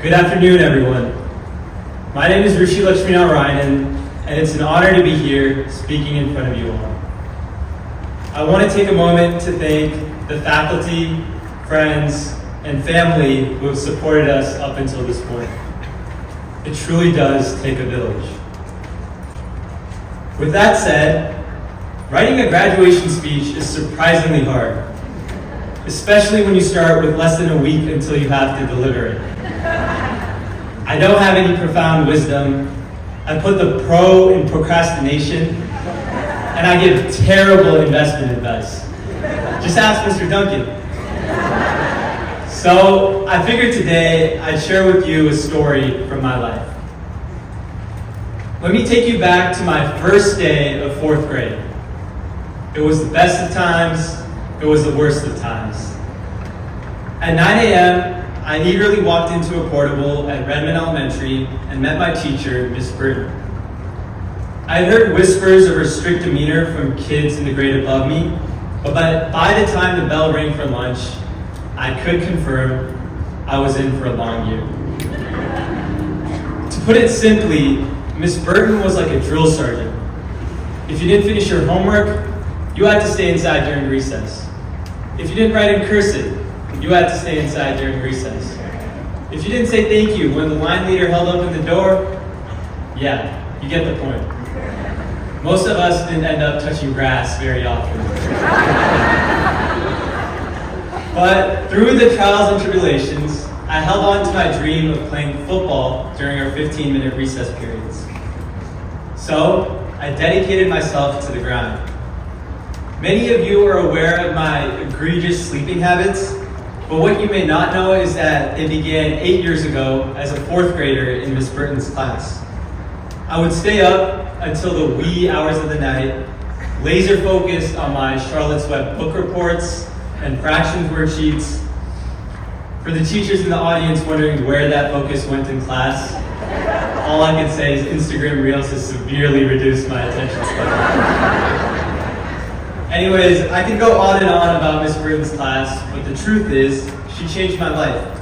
Good afternoon, everyone. My name is Rishi Lakshminarayanan, and it's an honor to be here speaking in front of you all. I want to take a moment to thank the faculty, friends, and family who have supported us up until this point. It truly does take a village. With that said, writing a graduation speech is surprisingly hard, especially when you start with less than a week until you have to deliver it. I don't have any profound wisdom. I put the pro in procrastination, and I give terrible investment advice. Just ask Mr. Duncan. So I figured today I'd share with you a story from my life. Let me take you back to my first day of fourth grade. It was the best of times, it was the worst of times. At 9 a.m., I eagerly walked into a portable at Redmond Elementary and met my teacher, Miss Burton. I had heard whispers of her strict demeanor from kids in the grade above me, but by the time the bell rang for lunch, I could confirm I was in for a long year. To put it simply, Miss Burton was like a drill sergeant. If you didn't finish your homework, you had to stay inside during recess. If you didn't write in cursive, you had to stay inside during recess. If you didn't say thank you when the line leader held open the door, yeah, you get the point. Most of us didn't end up touching grass very often. But through the trials and tribulations, I held on to my dream of playing football during our 15-minute recess periods. So I dedicated myself to the grind. Many of you are aware of my egregious sleeping habits, but what you may not know is that they began 8 years ago as a fourth grader in Miss Burton's class. I would stay up until the wee hours of the night, laser focused on my Charlotte's Web book reports and fractions worksheets. For the teachers in the audience wondering where that focus went in class, all I can say is Instagram Reels has severely reduced my attention span. Anyways, I can go on and on about Miss Burton's class, but the truth is, she changed my life.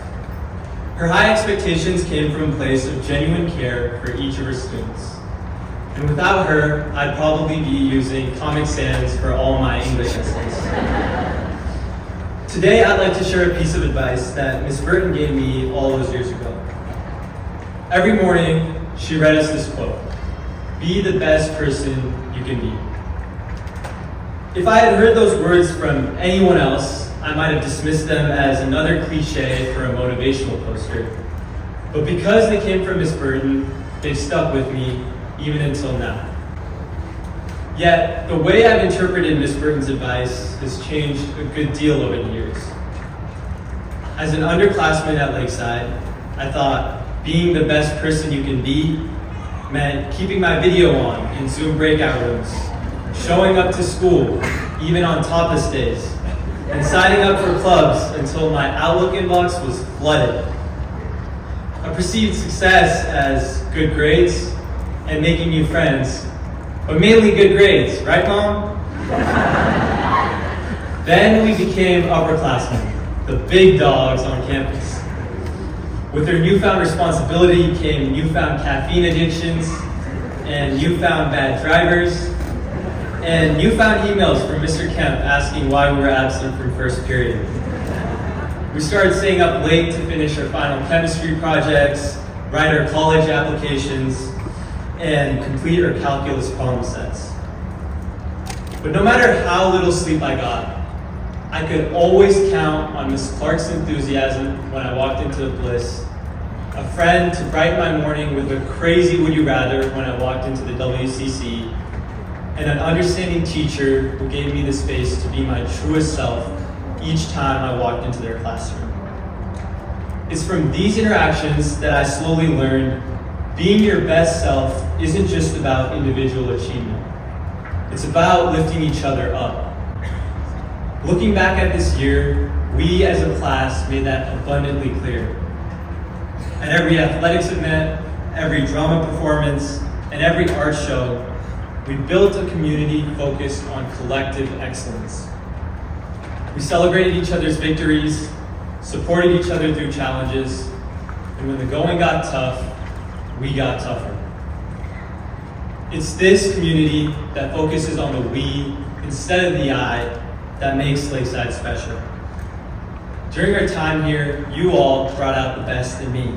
Her high expectations came from a place of genuine care for each of her students. And without her, I'd probably be using Comic Sans for all my English essays. Today, I'd like to share a piece of advice that Miss Burton gave me all those years ago. Every morning, she read us this quote: "Be the best person you can be." If I had heard those words from anyone else, I might have dismissed them as another cliche for a motivational poster. But because they came from Miss Burton, they've stuck with me even until now. Yet, the way I've interpreted Miss Burton's advice has changed a good deal over the years. As an underclassman at Lakeside, I thought being the best person you can be meant keeping my video on in Zoom breakout rooms, showing up to school, even on topless days, and signing up for clubs until my Outlook inbox was flooded. I perceived success as good grades and making new friends, but mainly good grades, right, Mom? Then we became upperclassmen, the big dogs on campus. With their newfound responsibility came newfound caffeine addictions and newfound bad drivers, and newfound emails from Mr. Kemp asking why we were absent from first period. We started staying up late to finish our final chemistry projects, write our college applications, and complete our calculus problem sets. But no matter how little sleep I got, I could always count on Miss Clark's enthusiasm when I walked into Bliss, a friend to brighten my morning with a crazy would you rather when I walked into the WCC, and an understanding teacher who gave me the space to be my truest self each time I walked into their classroom. It's from these interactions that I slowly learned being your best self isn't just about individual achievement. It's about lifting each other up. Looking back at this year, we as a class made that abundantly clear. At every athletics event, every drama performance, and every art show, we built a community focused on collective excellence. We celebrated each other's victories, supported each other through challenges, And when the going got tough, we got tougher. It's this community that focuses on the we instead of the I that makes Lakeside special. During our time here, you all brought out the best in me.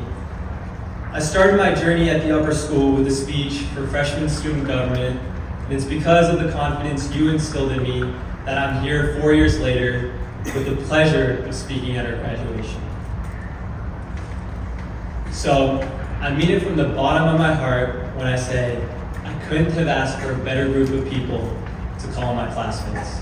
I started my journey at the upper school with a speech for freshman student government, and it's because of the confidence you instilled in me that I'm here 4 years later with the pleasure of speaking at our graduation. So, I mean it from the bottom of my heart when I say I couldn't have asked for a better group of people to call my classmates.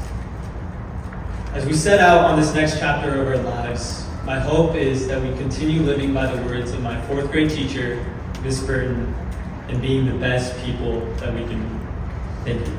As we set out on this next chapter of our lives, my hope is that we continue living by the words of my 4th grade teacher, Miss Burton, and being the best people that we can be. Thank you.